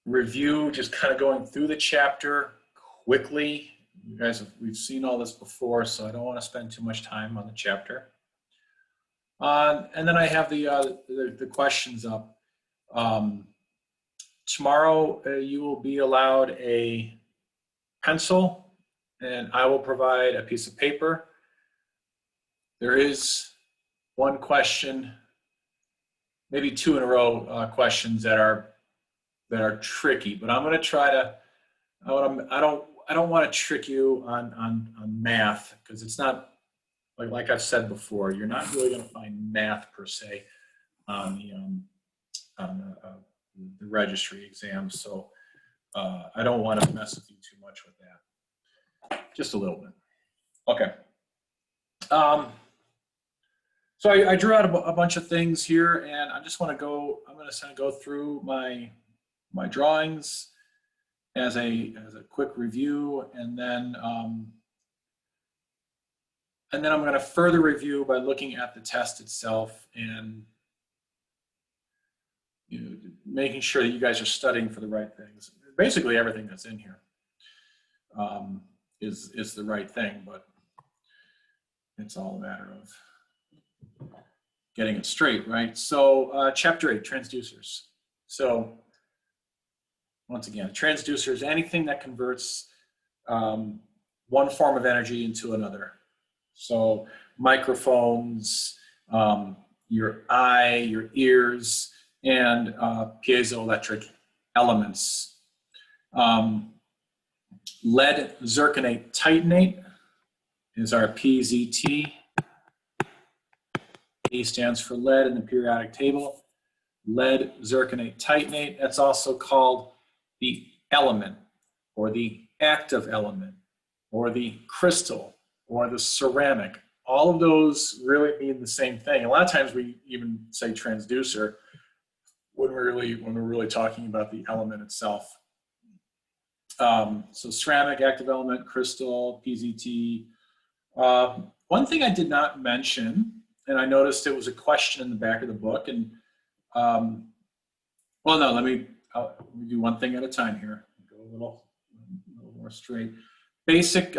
review, just kind of going through the chapter quickly. You guys, we've seen all this before, so I don't want to spend too much time on the chapter. And then I have the questions up. Tomorrow you will be allowed a pencil, and I will provide a piece of paper. There is one question, maybe two in a row questions that are tricky, but I'm going to try to. I don't want to trick you on math, because it's not like I've said before. You're not really going to find math per se on the registry exam, so I don't want to mess with you too much with that. Just a little bit. Okay. So I drew out a bunch of things here, and I just want to go. I'm going to go through my drawings as a quick review, and then I'm going to further review by looking at the test itself and making sure that you guys are studying for the right things. Basically, everything that's in here is the right thing, but it's all a matter of getting it straight, right? So chapter 8, transducers. So once again, a transducer is anything that converts one form of energy into another. So microphones, your eye, your ears, and piezoelectric elements. Lead zirconate titanate is our PZT. E stands for lead in the periodic table. Lead zirconate titanate, that's also called the element, or the active element, or the crystal, or the ceramic. All of those really mean the same thing. A lot of times we even say transducer when we're really talking about the element itself. So ceramic, active element, crystal, PZT. One thing I did not mention, and I noticed it was a question in the back of the book, and well, no, let me do one thing at a time here. Go a little more straight. Basic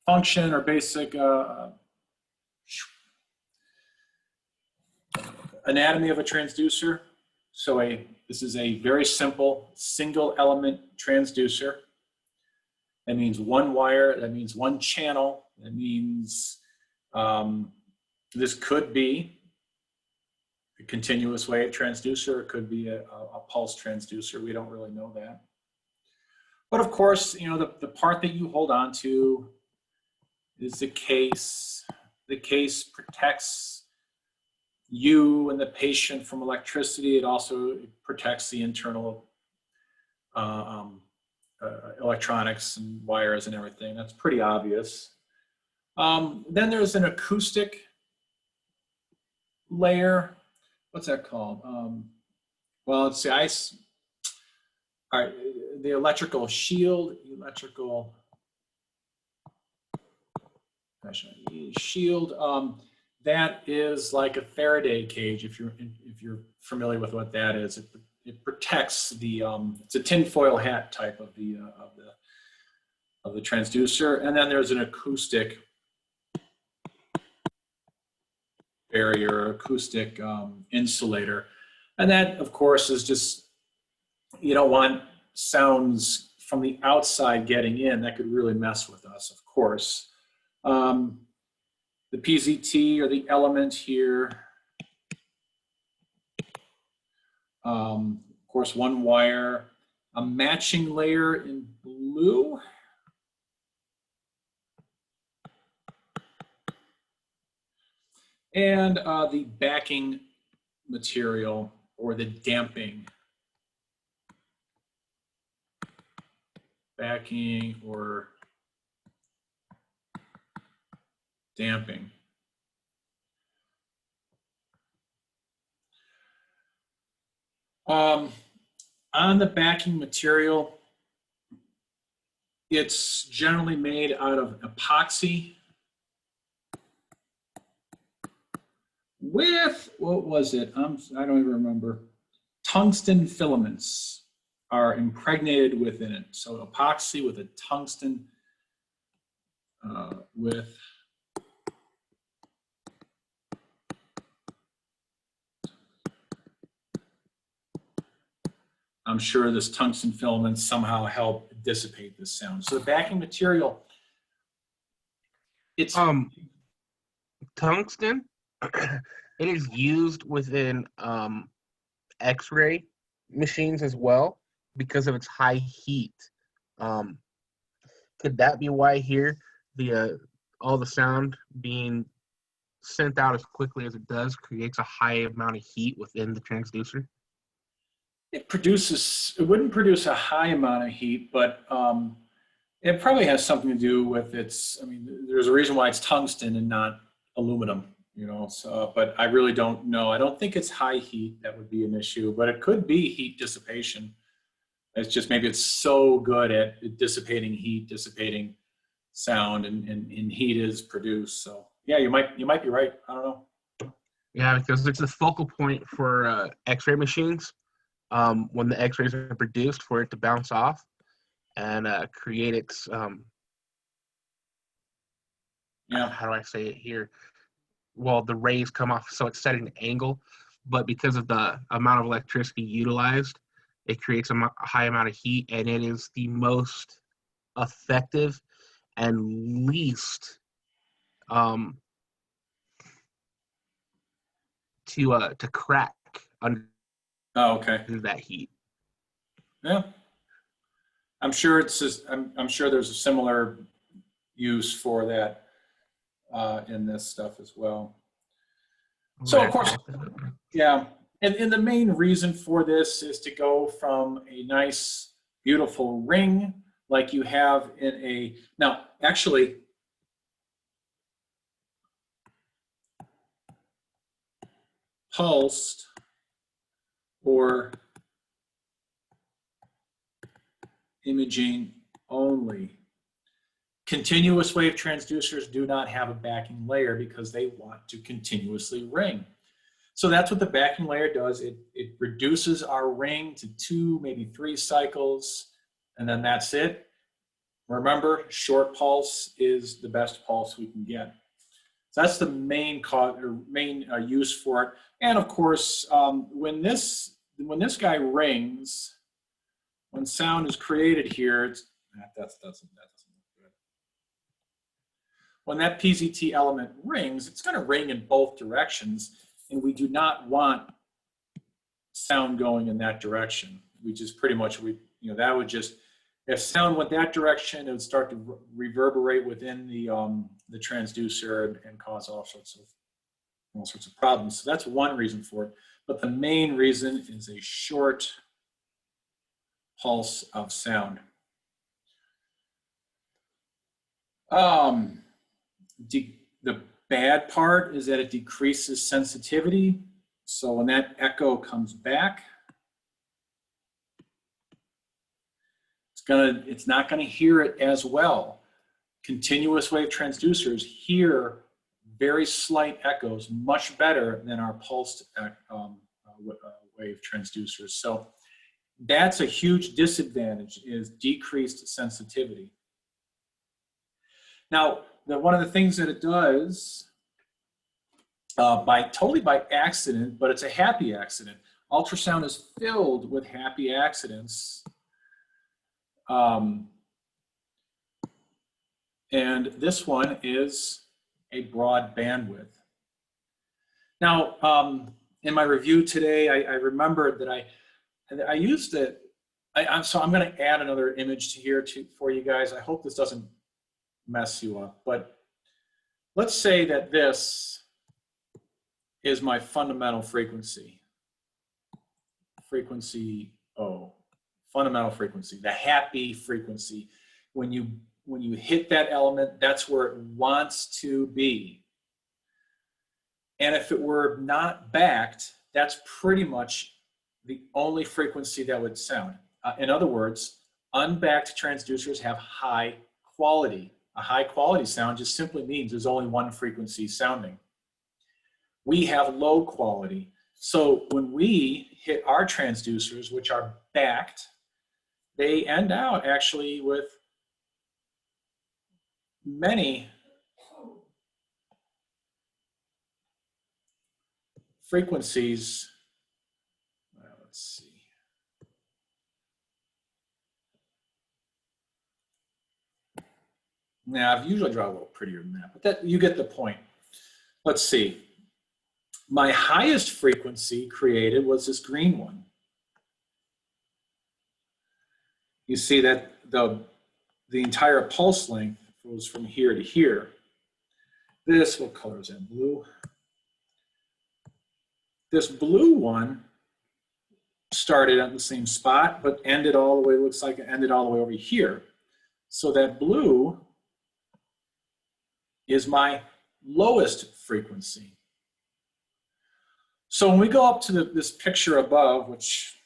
function or basic anatomy of a transducer. So this is a very simple single element transducer. That means one wire, that means one channel, that means this could be a continuous wave transducer, it could be a pulse transducer, we don't really know that. But of course, the part that you hold on to is the case. The case protects you and the patient from electricity. It also protects the internal electronics and wires and everything. That's pretty obvious. Then there's an acoustic layer. What's that called? Well, it's the electrical shield. That is like a Faraday cage. If you're familiar with what that is, it protects the. It's a tinfoil hat type of the transducer, and then there's an acoustic barrier, acoustic insulator, and that, of course, is just, you don't want sounds from the outside getting in. That could really mess with us, of course. The PZT, or the element here, of course, one wire, a matching layer in blue. And the backing material, or the damping. Backing or damping. On the backing material, it's generally made out of epoxy with what was it? I don't even remember. Tungsten filaments are impregnated within it. So epoxy with a tungsten with I'm sure this tungsten filament somehow help dissipate this sound. So the backing material, it's Tungsten, it is used within X-ray machines as well because of its high heat. Could that be why here the all the sound being sent out as quickly as it does creates a high amount of heat within the transducer? it wouldn't produce a high amount of heat, but it probably has something to do with its, I mean, there's a reason why it's tungsten and not aluminum, you know, so, but I really don't know. I don't think it's high heat that would be an issue, but it could be heat dissipation. It's just maybe it's so good at dissipating heat, dissipating sound, and heat is produced. So yeah, you might be right. I don't know. Yeah, because it's the focal point for X-ray machines. When the X-rays are produced, for it to bounce off and create its Yeah. how do I say it here? Well, the rays come off, so it's set at an angle, but because of the amount of electricity utilized, it creates a high amount of heat, and it is the most effective and least to crack under Oh, okay. that heat. Yeah. I'm sure it's just, I'm sure there's a similar use for that in this stuff as well. So of course, yeah, and the main reason for this is to go from a nice, beautiful ring like you have in a, now actually, pulsed or imaging only. Continuous wave transducers do not have a backing layer because they want to continuously ring. So that's what the backing layer does. It reduces our ring to 2, maybe 3 cycles, and then that's it. Remember, short pulse is the best pulse we can get. So that's the main use for it. And of course, when this guy rings, when sound is created here, that doesn't look good. When that PZT element rings, it's going to ring in both directions, and we do not want sound going in that direction. We just pretty much, that would just, if sound went that direction, it would start to reverberate within the transducer and cause all sorts of problems. So that's one reason for it. But the main reason is a short pulse of sound. The bad part is that it decreases sensitivity. So when that echo comes back, it's not gonna hear it as well. Continuous wave transducers hear very slight echoes much better than our pulsed wave transducers. So that's a huge disadvantage, is decreased sensitivity. Now, one of the things that it does, totally by accident, but it's a happy accident. Ultrasound is filled with happy accidents. And this one is a broad bandwidth. Now, in my review today, I remembered that I used it. So I'm going to add another image to here for you guys. I hope this doesn't mess you up, but let's say that this is my fundamental frequency. Frequency O, fundamental frequency, the happy frequency. When you hit that element, that's where it wants to be. And if it were not backed, that's pretty much the only frequency that would sound. In other words, unbacked transducers have high quality. A high quality sound just simply means there's only one frequency sounding. we have low quality. So when we hit our transducers, which are backed, they end out actually with many frequencies. Let's see. Now, I've usually drawn a little prettier than that, but that, you get the point. Let's see. My highest frequency created was this green one. You see that the entire pulse length goes from here to here. This, what color is that? Blue. This blue one started at the same spot, but ended all the way, looks like it ended all the way over here. So that blue is my lowest frequency. So when we go up to this picture above, which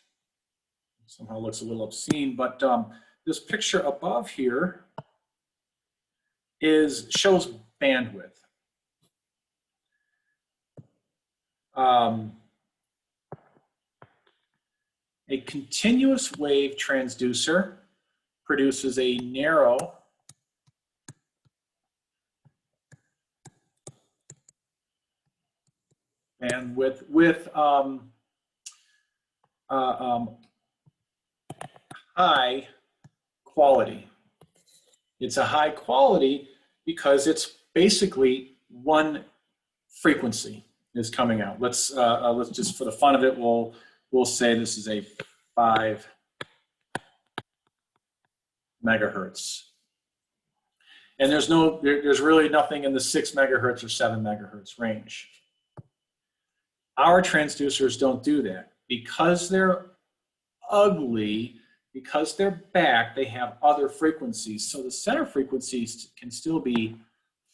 somehow looks a little obscene, but this picture above here shows bandwidth. A continuous wave transducer produces a narrow bandwidth with high quality. It's a high quality because it's basically one frequency is coming out. Let's just, for the fun of it, we'll say this is a 5 megahertz. And there's really nothing in the 6 megahertz or 7 megahertz range. Our transducers don't do that. Because they're ugly, because they're back, they have other frequencies. So the center frequencies can still be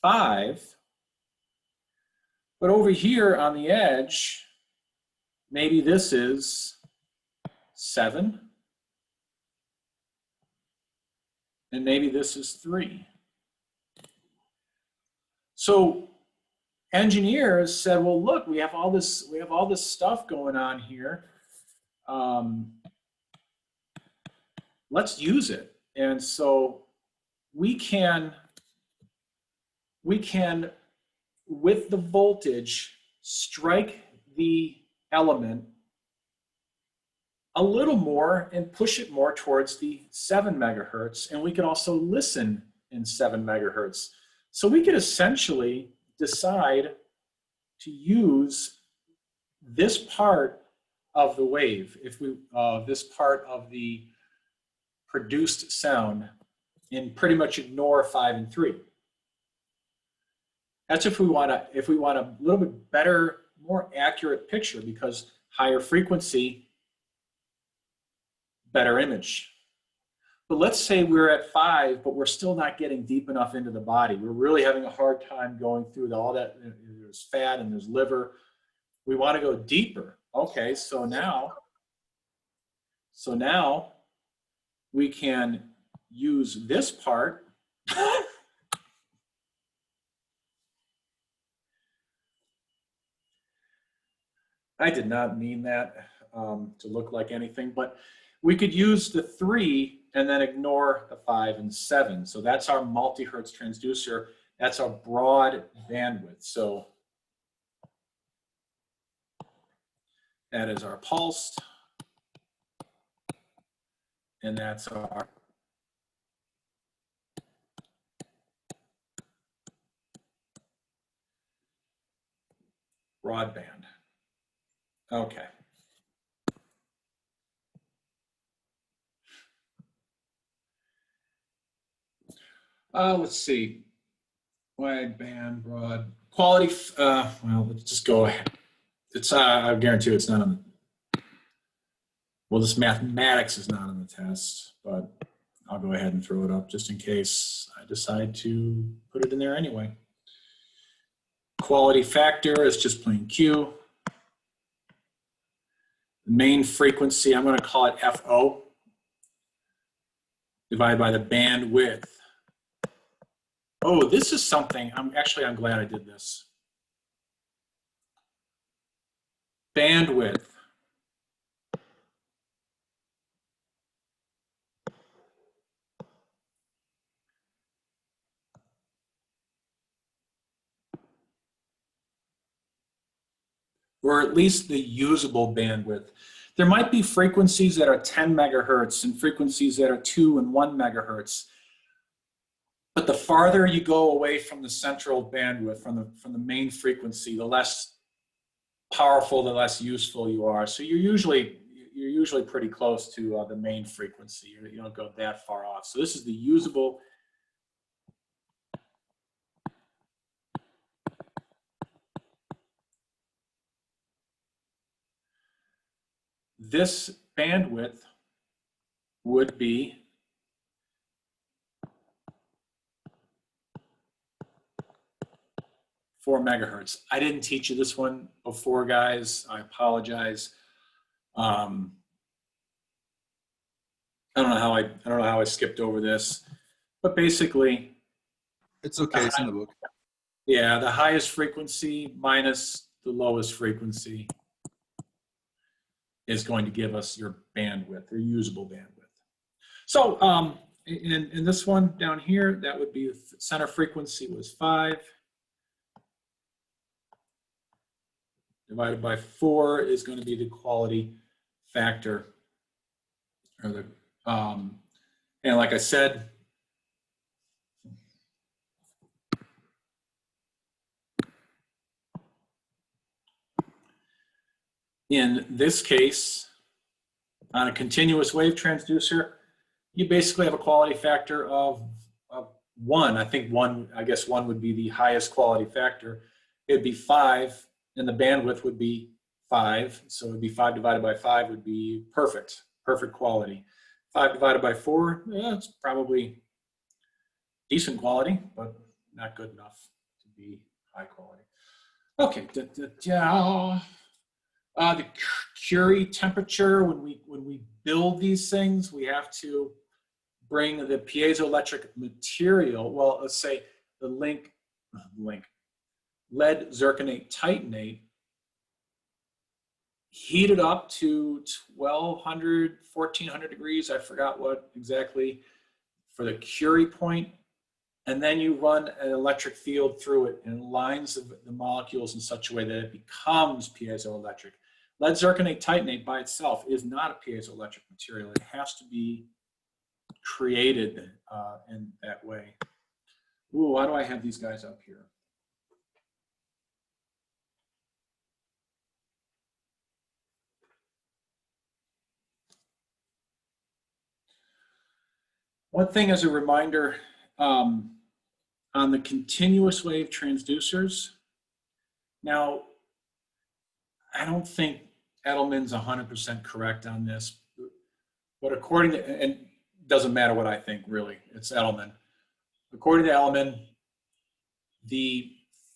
5, but over here on the edge, maybe this is 7, and maybe this is 3. So engineers said, well, look, we have all this stuff going on here. Let's use it. And so we can, with the voltage, strike the element a little more and push it more towards the 7 megahertz. And we can also listen in 7 megahertz. So we could essentially decide to use this part of the wave, this part of the produced sound, and pretty much ignore 5 and 3. That's if we want a little bit better, more accurate picture, because higher frequency, better image. But let's say we're at 5, but we're still not getting deep enough into the body. We're really having a hard time going through all that. There's fat and there's liver. We want to go deeper. Okay, so now we can use this part. I did not mean that to look like anything, but we could use the 3 and then ignore the 5 and 7. So that's our multi-hertz transducer. That's our broad bandwidth. So that is our pulsed, and that's our broadband. Okay. Let's see. Wide band, broad. Quality, well, let's just go ahead. It's, I guarantee you it's not on the, well, this mathematics is not on the test, but I'll go ahead and throw it up just in case I decide to put it in there anyway. Quality factor is just plain Q. The main frequency, I'm going to call it FO, divided by the bandwidth. Oh, this is something, I'm glad I did this. Bandwidth. Or at least the usable bandwidth. There might be frequencies that are 10 megahertz and frequencies that are 2 and 1 megahertz. But the farther you go away from the central bandwidth, from the main frequency, the less powerful, the less useful you are. So you're usually pretty close to the main frequency. You don't go that far off. So this is the usable. This bandwidth would be 4 megahertz. I didn't teach you this one before, guys. I apologize. I don't know how I skipped over this, but basically, It's okay, it's in the book. yeah, the highest frequency minus the lowest frequency is going to give us your bandwidth, or usable bandwidth. So in this one down here, that would be the center frequency was 5. Divided by 4 is going to be the quality factor. Or the, and like I said, in this case, on a continuous wave transducer, you basically have a quality factor of 1. I guess 1 would be the highest quality factor. It'd be 5, and the bandwidth would be 5. So it'd be 5 divided by 5 would be perfect quality. 5 divided by 4, yeah, it's probably decent quality, but not good enough to be high quality. Okay, the Curie temperature, when we build these things, we have to bring the piezoelectric material, well, let's say the lead zirconate titanate, heat it up to 1200, 1400 degrees, I forgot what exactly, for the Curie point, and then you run an electric field through it and lines the molecules in such a way that it becomes piezoelectric. Lead zirconate titanate by itself is not a piezoelectric material. It has to be created in that way. Ooh, why do I have these guys up here? One thing as a reminder, on the continuous wave transducers, now, I don't think Edelman's 100% correct on this, but according to, and it doesn't matter what I think really, it's Edelman. According to Edelman, the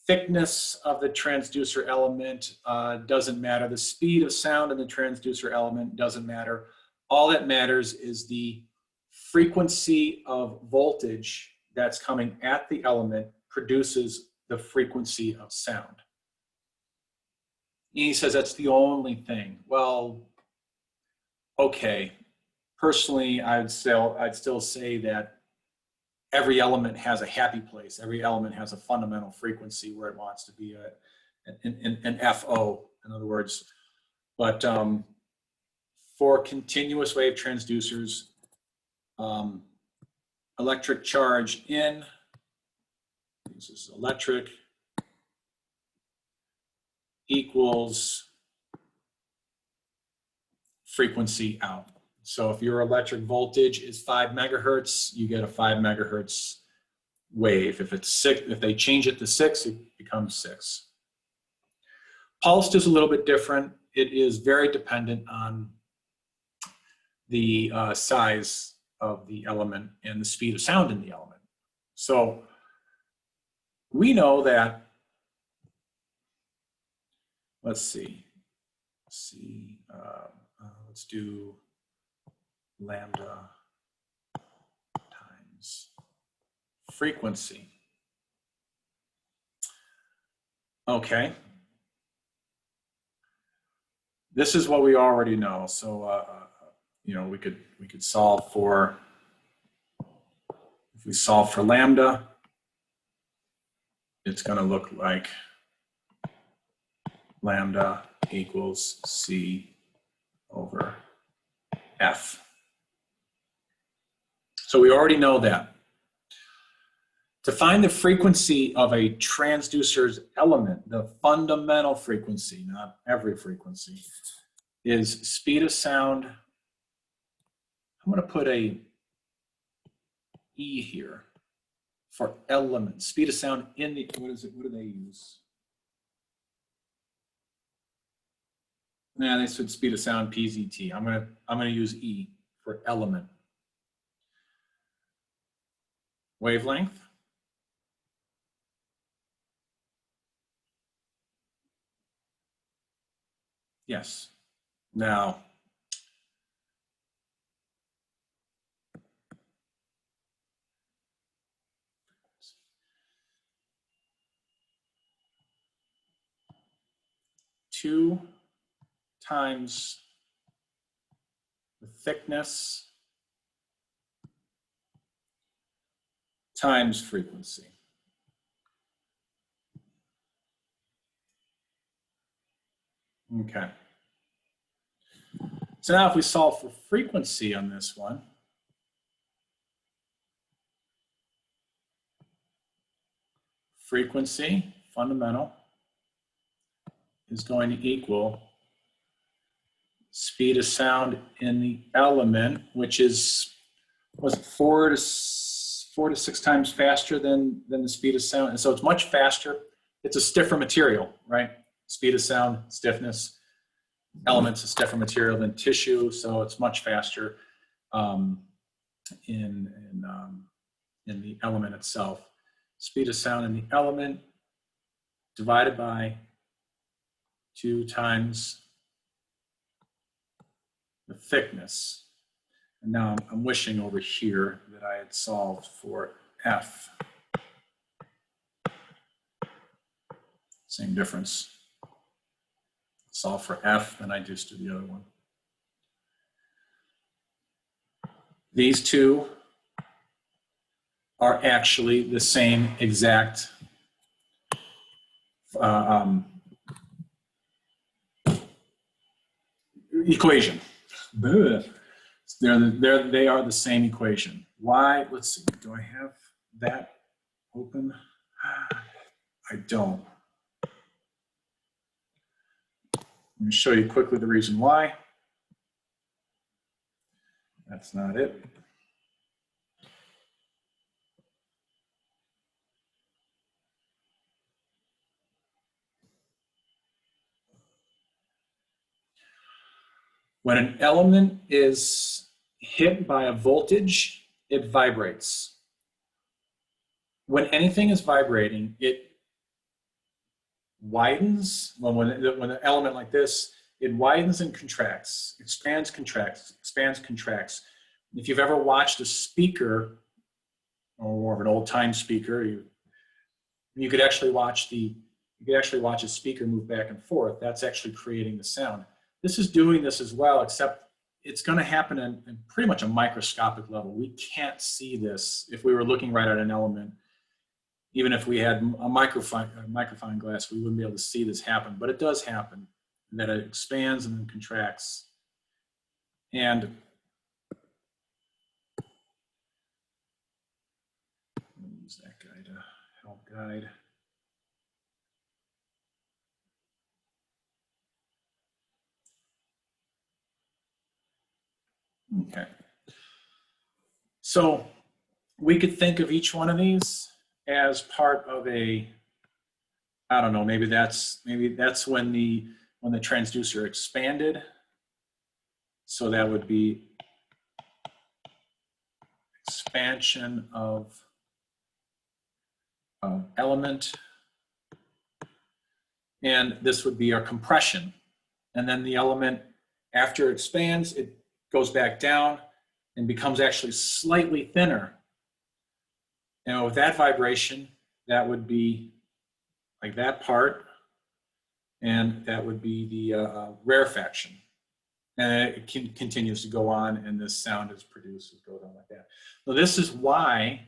thickness of the transducer element doesn't matter. The speed of sound in the transducer element doesn't matter. All that matters is the frequency of voltage that's coming at the element produces the frequency of sound. And he says that's the only thing. Well, okay. Personally, I'd still say that every element has a happy place. Every element has a fundamental frequency where it wants to be an FO, in other words. But for continuous wave transducers, electric charge in, this is electric, equals frequency out. So if your electric voltage is 5 megahertz, you get a 5 megahertz wave. If it's 6, if they change it to 6, it becomes 6. Pulsed is a little bit different. It is very dependent on the size of the element and the speed of sound in the element. So we know that, let's do lambda times frequency. Okay. this is what we already know. So, you know, we could solve for, if we solve for lambda, it's going to look like lambda equals C over F. So we already know that. To find the frequency of a transducer's element, the fundamental frequency, not every frequency, is speed of sound. I'm going to put a E here for element, speed of sound in the, what is it, what do they use? Nah, they said speed of sound PZT. I'm gonna use E for element. Wavelength. Yes. Now, two times the thickness times frequency. Okay. So now if we solve for frequency on this one, frequency, fundamental, is going to equal speed of sound in the element, which is, was it 4 to 6 times faster than the speed of sound? And so it's much faster. It's a stiffer material, right? Speed of sound, stiffness. Elements, a stiffer material than tissue, so it's much faster in the element itself. Speed of sound in the element divided by 2 times the thickness. And now I'm wishing over here that I had solved for F. Same difference. Solve for F, then I just do the other one. These two are actually the same exact equation. They are the same equation. Why? Let's see. Do I have that open? I don't. Let me show you quickly the reason why. That's not it. When an element is hit by a voltage, it vibrates. When anything is vibrating, it widens. Well, when an element like this, it widens and contracts, expands, contracts, expands, contracts. If you've ever watched a speaker, or more of an old-time speaker, you could actually watch a speaker move back and forth. That's actually creating the sound. This is doing this as well, except it's going to happen in pretty much a microscopic level. We can't see this if we were looking right at an element. Even if we had a magnifying glass, we wouldn't be able to see this happen, but it does happen, that it expands and then contracts. And let me use that guy to help guide. Okay. So we could think of each one of these as part of a, I don't know, maybe that's when the transducer expanded. So that would be expansion of element. And this would be our compression. And then the element, after it expands, it goes back down and becomes actually slightly thinner. Now with that vibration, that would be like that part. and that would be the rarefaction. And it continues to go on, and this sound is produced, it goes on like that. So this is why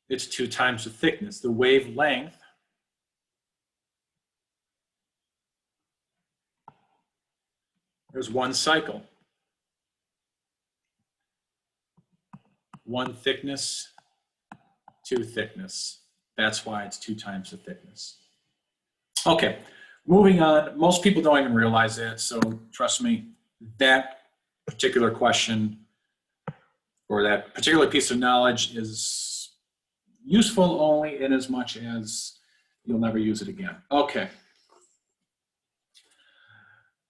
it's 2 times the thickness. The wavelength there's 1 cycle. 1 thickness, 2 thickness. That's why it's 2 times the thickness. Okay, moving on. Most people don't even realize that, so trust me, that particular question or that particular piece of knowledge is useful only in as much as you'll never use it again. Okay.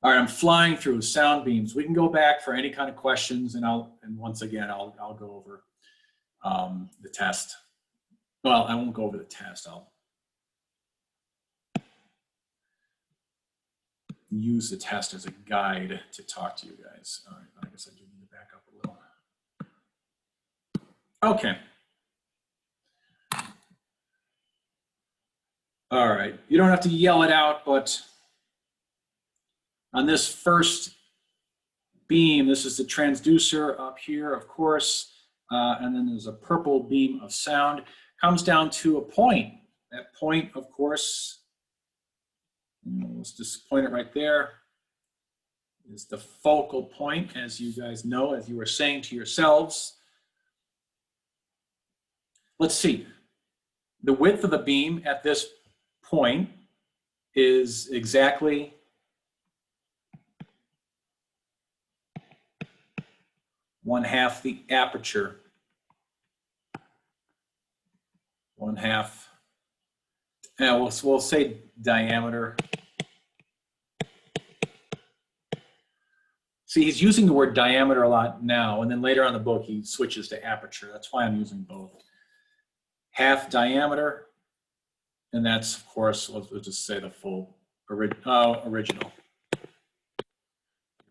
All right, I'm flying through sound beams. We can go back for any kind of questions, and once again, I'll go over the test. Well, I won't go over the test. I'll use the test as a guide to talk to you guys. All right, I guess I do need to back up a little. Okay. All right, you don't have to yell it out, but on this first beam, this is the transducer up here, of course, and then there's a purple beam of sound. Comes down to a point. That point, of course, let's just point it right there, is the focal point, as you guys know, as you were saying to yourselves. Let's see. The width of the beam at this point is exactly 1/2 the aperture. 1/2. Yeah, we'll say diameter. See, he's using the word diameter a lot now, and then later on in the book he switches to aperture. That's why I'm using both. 1/2 diameter, and that's, of course, we'll just say the full original.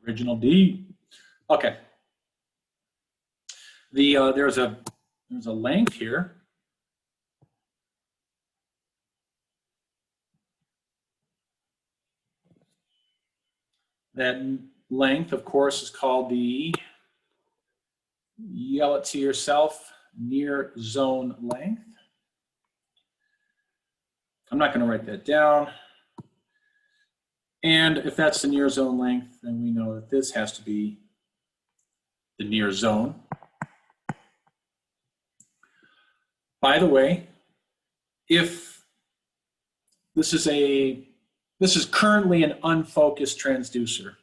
Original D. Okay. There's a length here. That length, of course, is called the, yell it to yourself, near zone length. I'm not going to write that down. And if that's the near zone length, then we know that this has to be the near zone. By the way, if this is currently an unfocused transducer.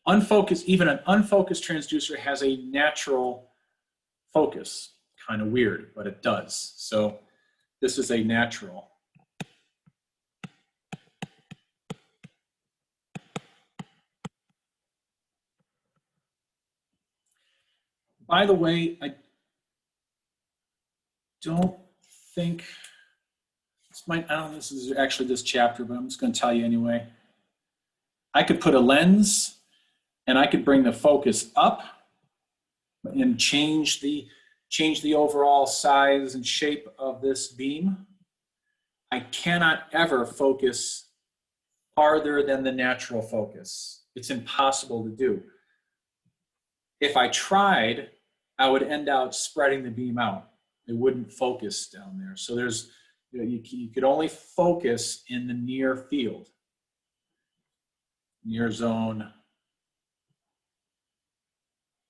Even an unfocused transducer has a natural focus. Kind of weird, but it does. So this is a natural. By the way, I don't think, I don't know if this is actually this chapter, but I'm just going to tell you anyway. I could put a lens and I could bring the focus up and change the overall size and shape of this beam. I cannot ever focus farther than the natural focus. It's impossible to do. If I tried, I would end up spreading the beam out. It wouldn't focus down there. So there's, you could only focus in the near field. Near zone,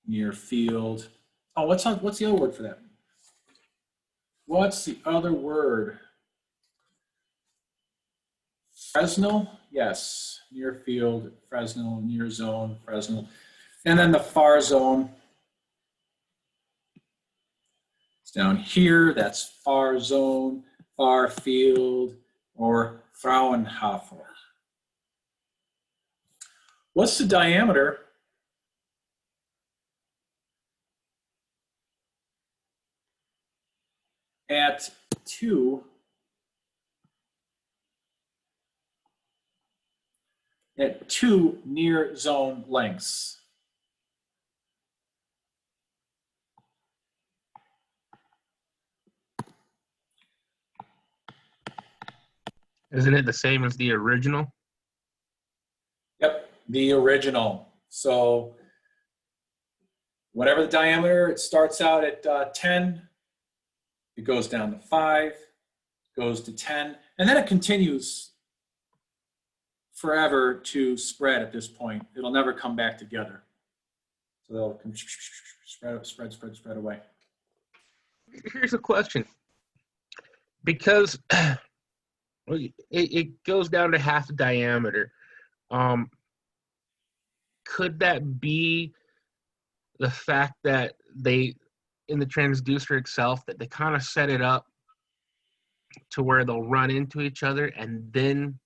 near field. Oh, what's the other word for that? What's the other word? Fresnel? Yes, near field, Fresnel, near zone, Fresnel. And then the far zone. It's down here, that's far zone, far field, or Fraunhofer. What's the diameter at two near zone lengths? Isn't it the same as the original? Yep, the original. So whatever the diameter, it starts out at 10, it goes down to 5, goes to 10, and then it continues forever to spread at this point. It'll never come back together. So they'll come spread away. Here's a question. Because it goes down to half the diameter, could that be the fact that they, in the transducer itself, that they kind of set it up to where they'll run into each other and then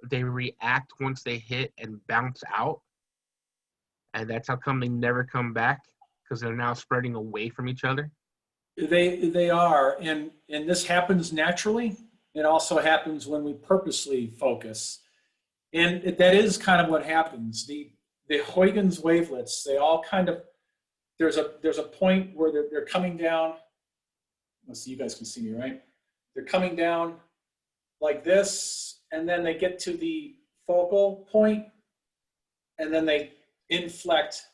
they react once they hit and bounce out? And that's how come they never come back, because they're now spreading away from each other? They are, and this happens naturally. It also happens when we purposely focus. And that is kind of what happens. The Huygens wavelets, they all kind of, there's a point where they're coming down. Let's see, you guys can see me, right? They're coming down like this, and then they get to the focal point, and then they inflect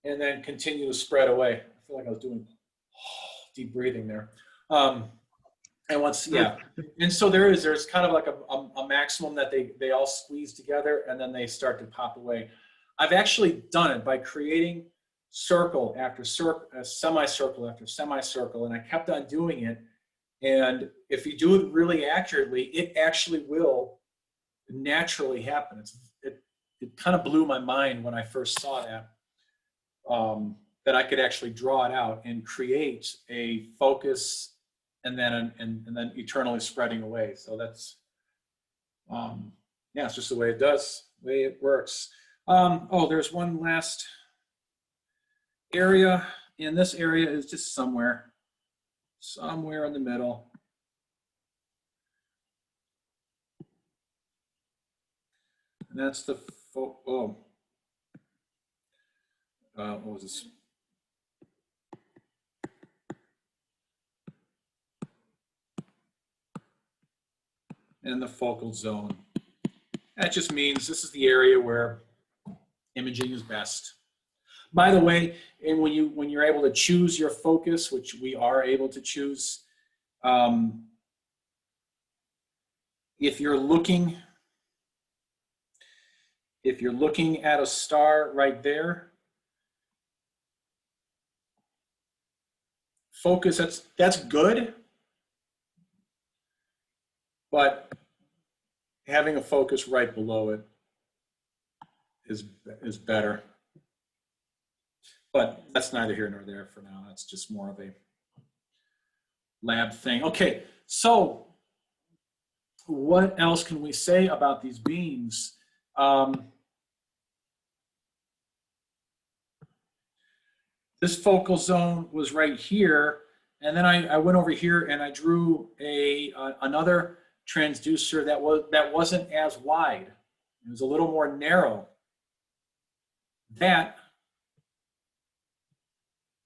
and then continue to spread away. I feel like I was doing deep breathing there. And once, yeah. And so there's kind of like a maximum that they all squeeze together and then they start to pop away. I've actually done it by creating circle after circle, semicircle after semicircle, and I kept on doing it. And if you do it really accurately, it actually will naturally happen. It kind of blew my mind when I first saw that, that I could actually draw it out and create a focus and then eternally spreading away. So that's, yeah, it's just the way it does, the way it works. Oh, there's one last area, and this area is just somewhere in the middle. And that's the, what was this? And the focal zone. That just means this is the area where imaging is best. By the way, and when you're able to choose your focus, which we are able to choose, if you're looking at a star right there, focus, that's good, but having a focus right below it is better. But that's neither here nor there for now. That's just more of a lab thing. Okay, so what else can we say about these beams? This focal zone was right here, and then I went over here and I drew another transducer that wasn't as wide. It was a little more narrow. That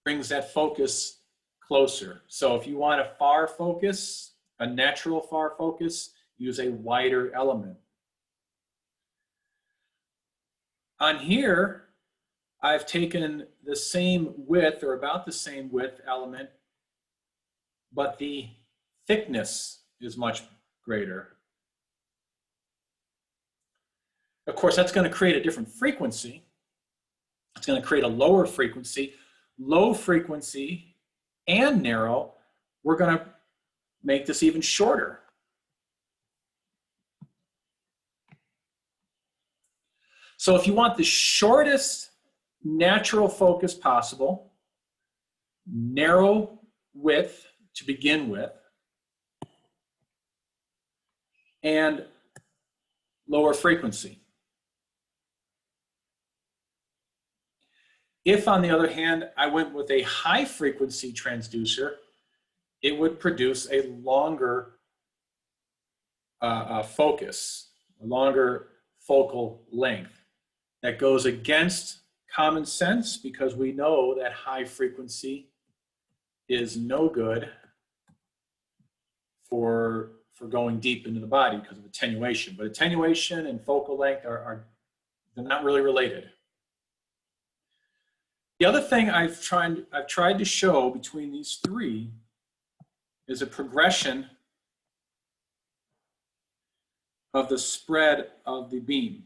brings that focus closer. So if you want a far focus, a natural far focus, use a wider element. On here, I've taken the same width or about the same width element, but the thickness is much greater. Of course, that's going to create a different frequency. It's going to create a lower frequency. Low frequency and narrow, we're going to make this even shorter. So if you want the shortest natural focus possible, narrow width to begin with, and lower frequency. If, on the other hand, I went with a high frequency transducer, it would produce a longer focus, a longer focal length. That goes against common sense because we know that high frequency is no good for for going deep into the body because of attenuation. But attenuation and focal length they're not really related. The other thing I've tried to show between these three is a progression of the spread of the beam.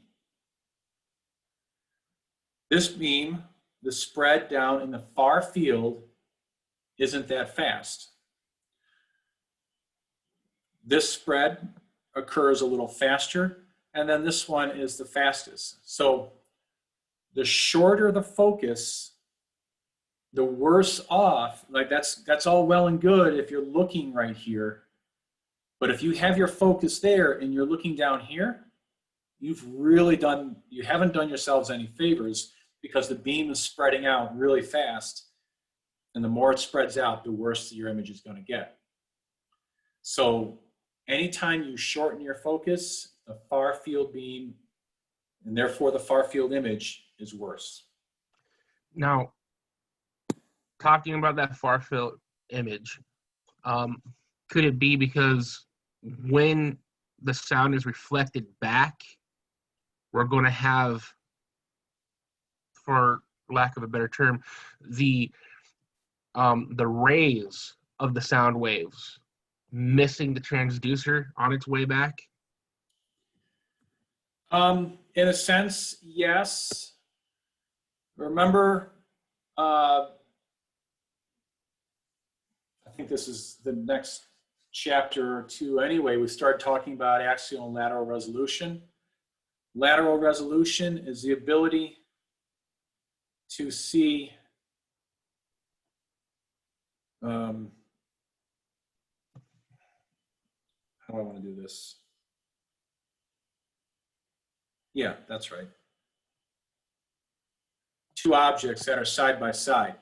This beam, the spread down in the far field isn't that fast. This spread occurs a little faster, and then this one is the fastest. So the shorter the focus, the worse off. Like that's all well and good if you're looking right here. But if you have your focus there and you're looking down here, you haven't done yourselves any favors, because the beam is spreading out really fast. And the more it spreads out, the worse your image is going to get. So anytime you shorten your focus, the far field beam, and therefore the far field image, is worse. Now, talking about that far field image, could it be because when the sound is reflected back, we're going to have, for lack of a better term, the rays of the sound waves missing the transducer on its way back? In a sense, yes. Remember, I think this is the next chapter or two anyway, we started talking about axial and lateral resolution. Lateral resolution is the ability to see how do I want to do this? Yeah, that's right. Two objects that are side by side.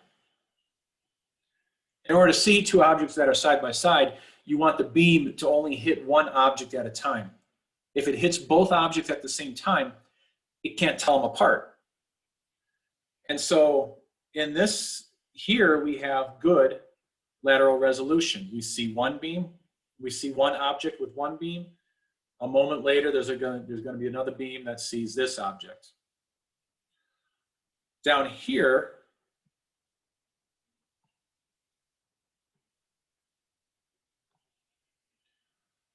In order to see two objects that are side by side, you want the beam to only hit one object at a time. If it hits both objects at the same time, it can't tell them apart. And so in this here, we have good lateral resolution. We see one beam, we see one object with one beam. A moment later, there's going to be another beam that sees this object. Down here,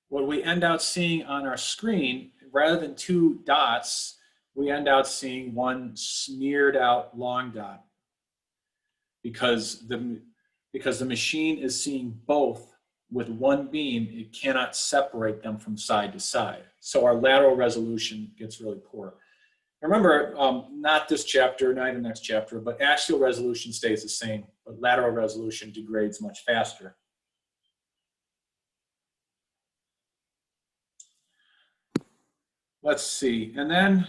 what we end out seeing on our screen, rather than two dots, we end out seeing one smeared out long dot, because the machine is seeing both with one beam. It cannot separate them from side to side. So our lateral resolution gets really poor. Remember, not this chapter, not the next chapter, but axial resolution stays the same, but lateral resolution degrades much faster. Let's see, and then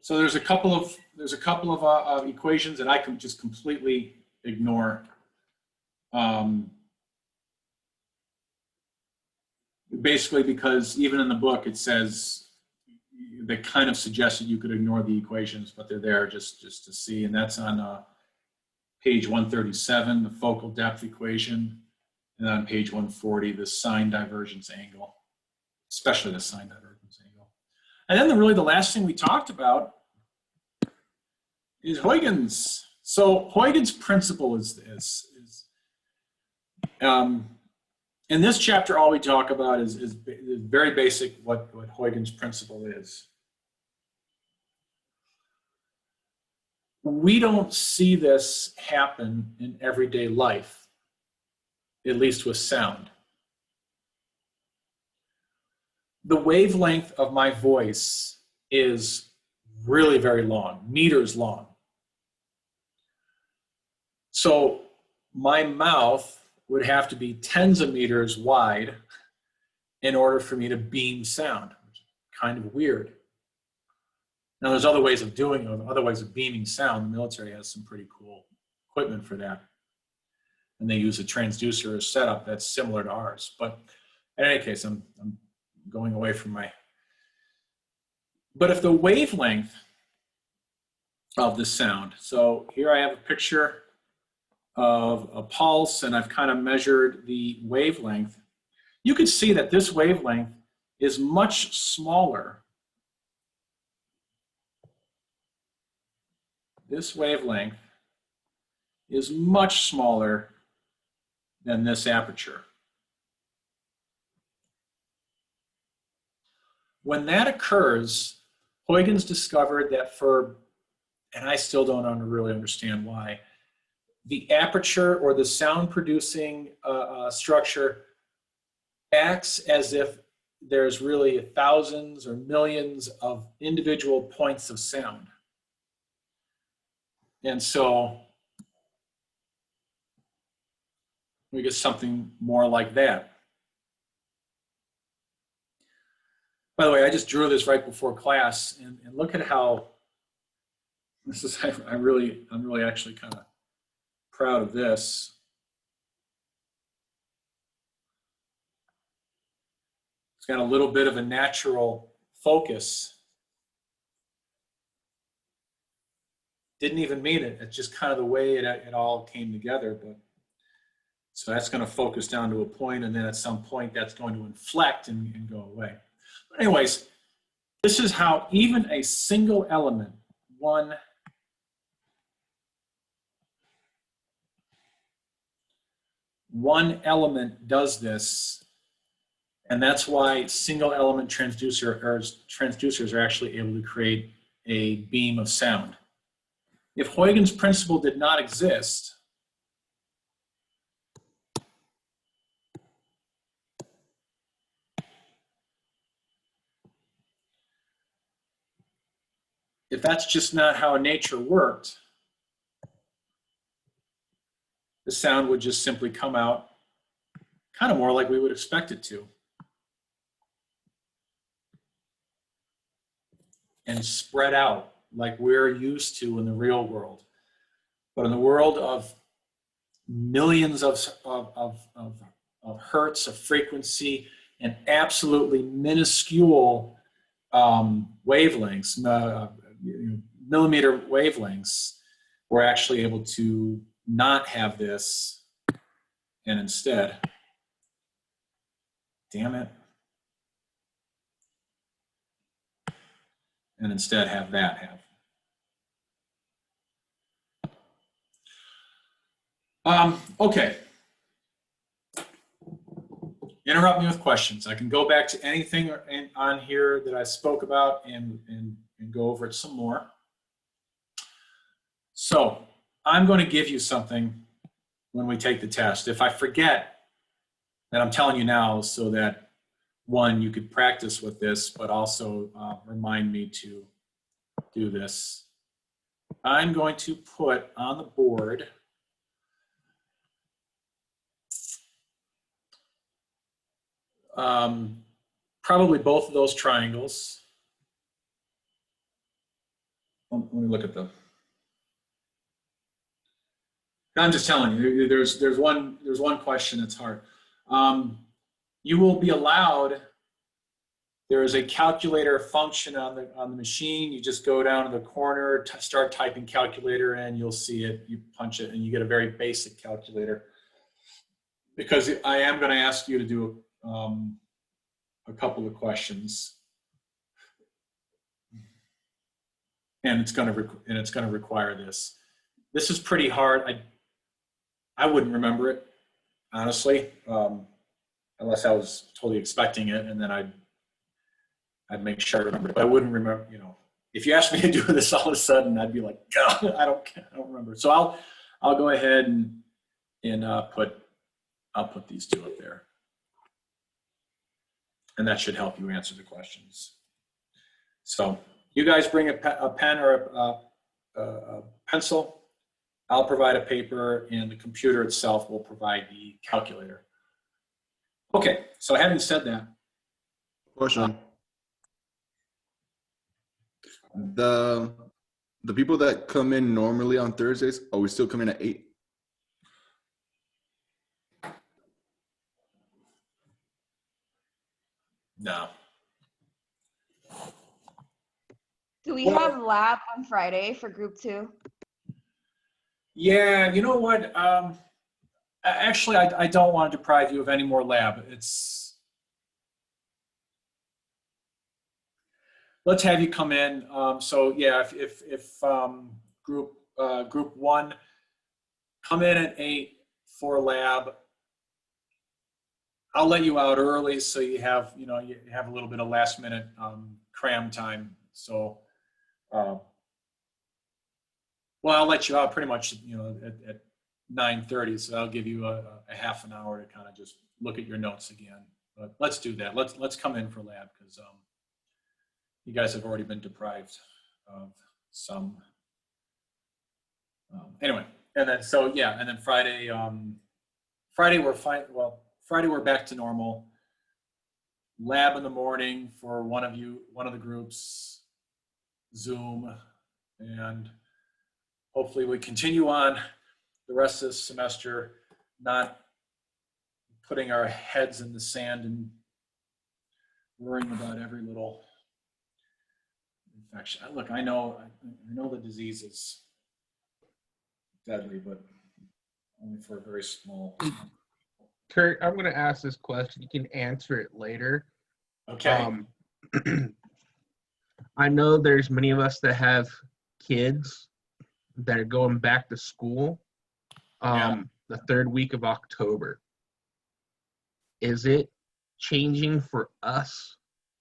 so there's a couple of equations that I can just completely ignore. Basically, because even in the book it says, they kind of suggested you could ignore the equations, but they're there just to see. And that's on page 137, the focal depth equation, and on page 140, the sine divergence angle, especially the sine divergence angle. And then really the last thing we talked about is Huygens. So Huygens' principle is this. In this chapter, all we talk about is very basic what Huygens' principle is. We don't see this happen in everyday life, at least with sound. The wavelength of my voice is really very long, meters long. So my mouth would have to be tens of meters wide in order for me to beam sound, which is kind of weird. Now there's other ways of doing it, other ways of beaming sound. The military has some pretty cool equipment for that. And they use a transducer setup that's similar to ours. But in any case, I'm going away from But if the wavelength of the sound, so here I have a picture of a pulse and I've kind of measured the wavelength, you can see that this wavelength is much smaller. This wavelength is much smaller than this aperture. When that occurs, Huygens discovered that for, and I still don't really understand why, the aperture or the sound producing structure acts as if there's really thousands or millions of individual points of sound. And so we get something more like that. By the way, I just drew this right before class, and look at how this is. I'm really actually kind of proud of this. It's got a little bit of a natural focus. Didn't even mean it. It's just kind of the way it all came together. But so that's going to focus down to a point, and then at some point that's going to inflect and go away. But anyways, this is how even a single element, one element does this, and that's why single element transducers are actually able to create a beam of sound. If Huygens' principle did not exist, if that's just not how nature worked, the sound would just simply come out kind of more like we would expect it to. And spread out like we're used to in the real world. But in the world of millions of hertz of frequency and absolutely minuscule wavelengths, millimeter wavelengths, we're actually able to not have this, and instead, damn it, and instead have that happen. Okay. Interrupt me with questions. I can go back to anything on here that I spoke about and go over it some more. So I'm going to give you something when we take the test. If I forget, then I'm telling you now so that, one, you could practice with this, but also remind me to do this. I'm going to put on the board probably both of those triangles. Let me look at them. I'm just telling you, there's one question that's hard. You will be allowed. There is a calculator function on the machine. You just go down to the corner, start typing calculator, and you'll see it. You punch it, and you get a very basic calculator. Because I am going to ask you to do a couple of questions, and it's going to require this. This is pretty hard. I wouldn't remember it, honestly, unless I was totally expecting it, and then I'd make sure I remember it. But I wouldn't remember. If you asked me to do this all of a sudden, I'd be like, oh, I don't remember. So I'll go ahead and I'll put these two up there, and that should help you answer the questions. So you guys bring a pen or a pencil. I'll provide a paper, and the computer itself will provide the calculator. Okay, so having said that. Question. The people that come in normally on Thursdays, are we still coming at 8? No. we Well- have lab on Friday for group 2? Yeah, you know what? Actually, I don't want to deprive you of any more lab. Let's have you come in. So yeah, if group 1, come in at 8 for lab. I'll let you out early so you have a little bit of last minute cram time. So, well, I'll let you out pretty much at 9:30. So I'll give you a half an hour to kind of just look at your notes again. But let's do that. Let's come in for lab because you guys have already been deprived of some. Anyway, and then so yeah, and then Friday. Friday we're fine. Well, Friday we're back to normal. Lab in the morning for one of the groups, Zoom, and hopefully we continue on the rest of this semester, not putting our heads in the sand and worrying about every little infection. Look, I know the disease is deadly, but only for a very small. Kurt, I'm going to ask this question. You can answer it later. Okay. I know there's many of us that have kids that are going back to school the 3rd week of October. Is it changing for us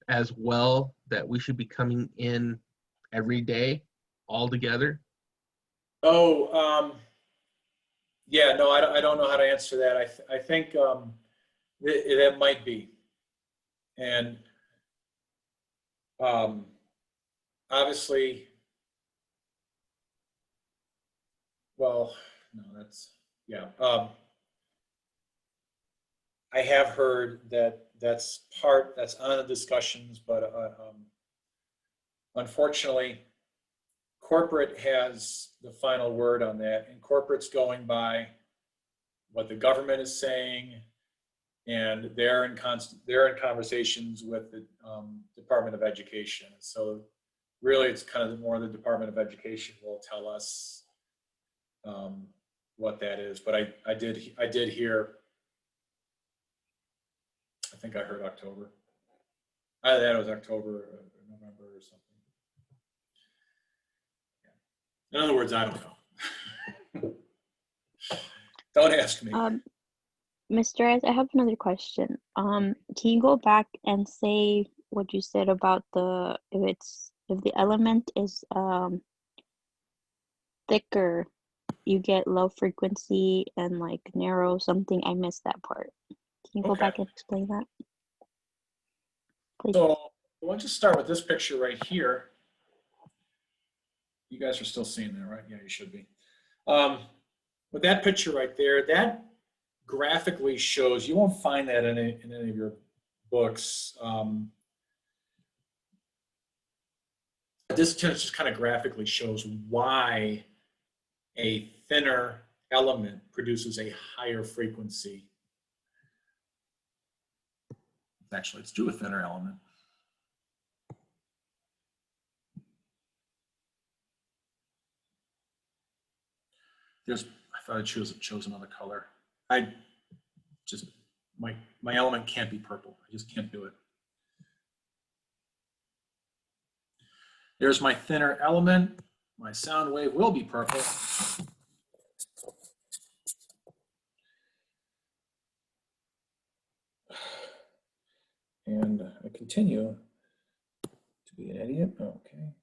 as well that we should be coming in every day all together? Oh, yeah, no, I don't know how to answer that. I think that might be. And obviously, well, no, yeah. I have heard that that's on the discussions, but unfortunately, corporate has the final word on that, and corporate's going by what the government is saying, and they're in conversations with the Department of Education. So really, it's kind of more the Department of Education will tell us what that is. But I did hear. I think I heard October. Either that was October or November or something. In other words, I don't know. Don't ask me. Mr. S, I have another question. Can you go back and say what you said about if the element is thicker, you get low frequency and like narrow something? I missed that part. Can you go back and explain that? Please. So let's just start with this picture right here. You guys are still seeing that, right? Yeah, you should be. With that picture right there, that graphically shows, you won't find that in any of your books. This just kind of graphically shows why a thinner element produces a higher frequency. Actually, let's do a thinner element. I thought I chose another color. My element can't be purple. I just can't do it. There's my thinner element. My sound wave will be purple. And I continue to be an idiot. Okay.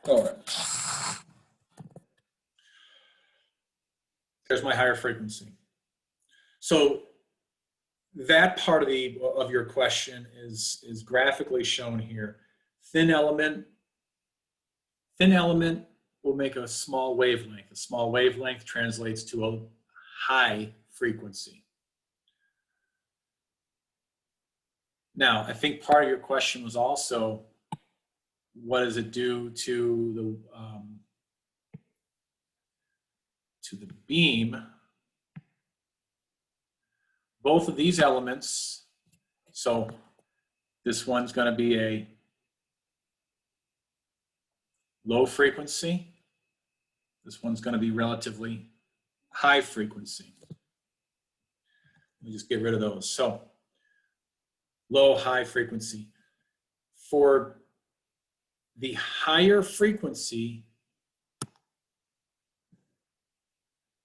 All right. There's my higher frequency. So that part of your question is graphically shown here. Thin element will make a small wavelength. A small wavelength translates to a high frequency. Now, I think part of your question was also, what does it do to the beam? Both of these elements, so this one's going to be a low frequency. This one's going to be relatively high frequency. Let me just get rid of those. So low, high frequency. For the higher frequency,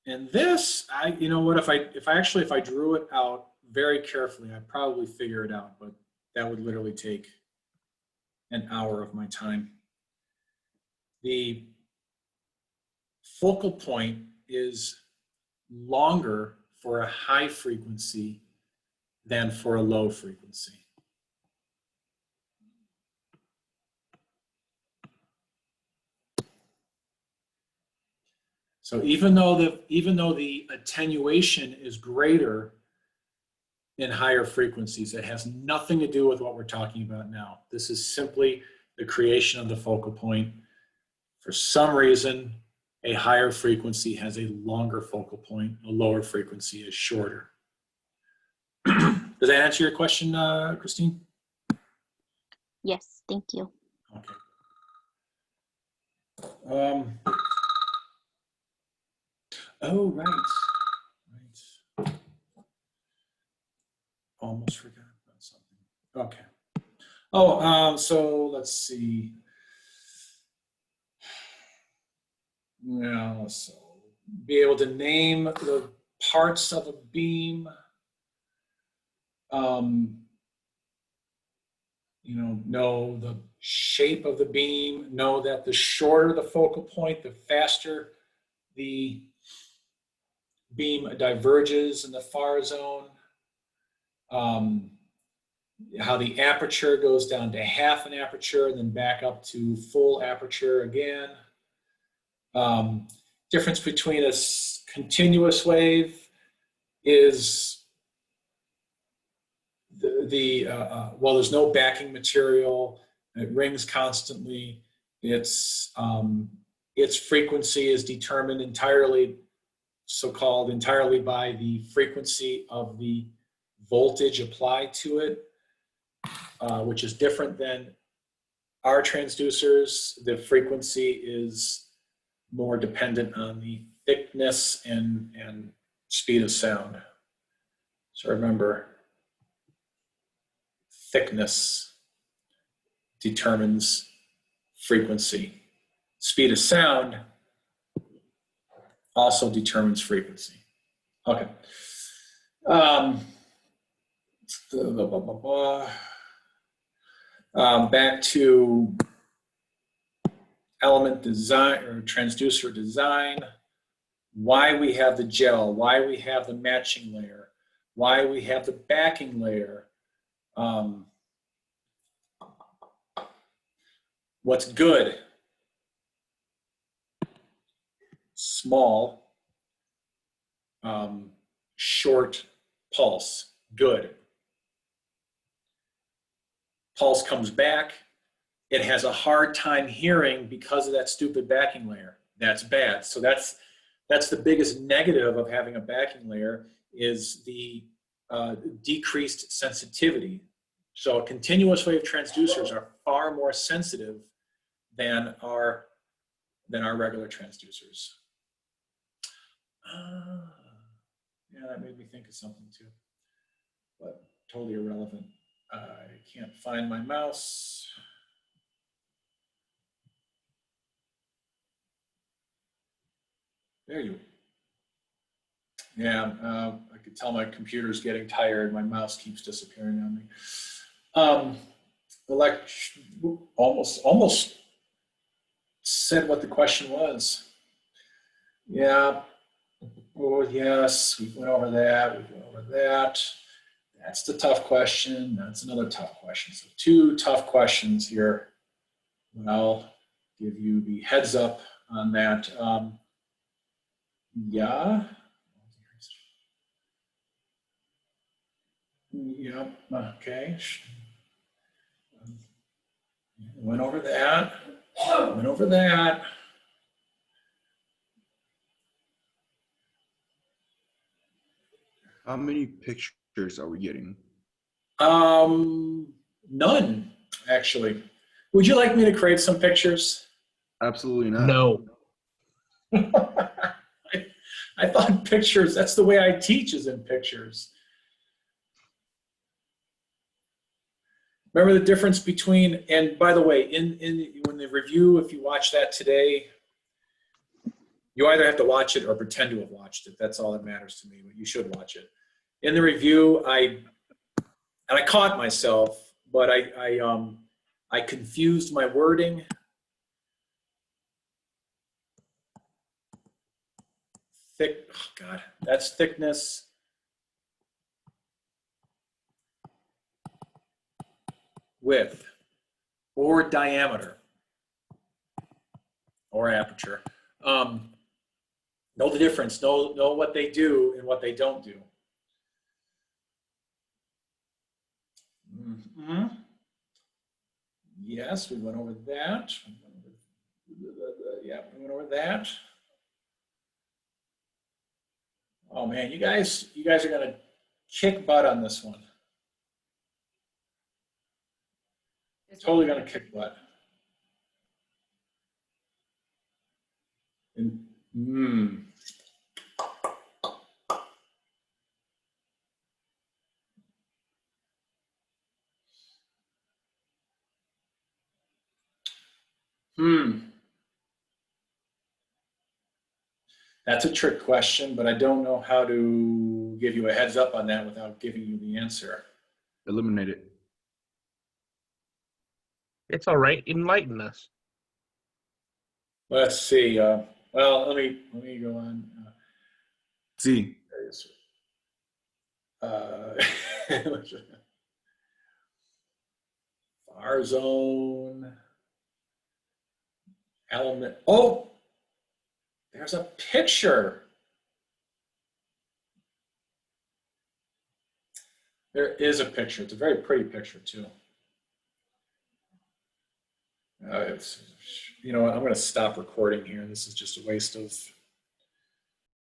and this, you know what, if I drew it out very carefully, I'd probably figure it out, but that would literally take an hour of my time. The focal point is longer for a high frequency than for a low frequency. So even though the attenuation is greater in higher frequencies, it has nothing to do with what we're talking about now. This is simply the creation of the focal point. For some reason, a higher frequency has a longer focal point, a lower frequency is shorter. Does that answer your question, Christine? Yes, thank you. Okay. Oh, right. Almost forgot about something. Okay. Oh, so let's see. Well, so be able to name the parts of a beam. Know the shape of the beam, know that the shorter the focal point, the faster the beam diverges in the far zone. How the aperture goes down to half an aperture and then back up to full aperture again. Difference between a continuous wave is well, there's no backing material. It rings constantly. Its frequency is determined entirely by the frequency of the voltage applied to it, which is different than our transducers. The frequency is more dependent on the thickness and speed of sound. So remember, thickness determines frequency. Speed of sound also determines frequency. Okay. Back to element design or transducer design, why we have the gel, why we have the matching layer, why we have the backing layer. What's good? Small, short pulse, good. Pulse comes back, it has a hard time hearing because of that stupid backing layer. That's bad. So that's the biggest negative of having a backing layer is the decreased sensitivity. So continuous wave transducers are far more sensitive than our regular transducers. Yeah, that made me think of something too, but totally irrelevant. I can't find my mouse. There you. Yeah, I could tell my computer's getting tired. My mouse keeps disappearing on me. Almost said what the question was. Yeah. Oh, yes, we went over that. We went over that. That's the tough question. That's another tough question. So 2 tough questions here. I'll give you the heads up on that. Yeah. Yep. Okay. Went over that. Went over that. How many pictures are we getting? None, actually. Would you like me to create some pictures? Absolutely not. No. I thought pictures, that's the way I teach, is in pictures. Remember the difference between, and by the way, when the review, if you watch that today, you either have to watch it or pretend to have watched it. That's all that matters to me, but you should watch it. In the review, I caught myself, but I confused my wording. Thick, oh God, that's thickness. Width or diameter or aperture. Know the difference, know what they do and what they don't do. Mm-hmm. Yes, we went over that. Yeah, we went over that. Oh man, you guys are gonna kick butt on this one. Totally gonna kick butt. And, That's a trick question, but I don't know how to give you a heads up on that without giving you the answer. Eliminate it. It's all right. Enlighten us. Let's see. Well, let me go on. See, Far zone element. Oh, there's a picture. There is a picture. It's a very pretty picture too. It's, you know what? I'm going to stop recording here. This is just a waste of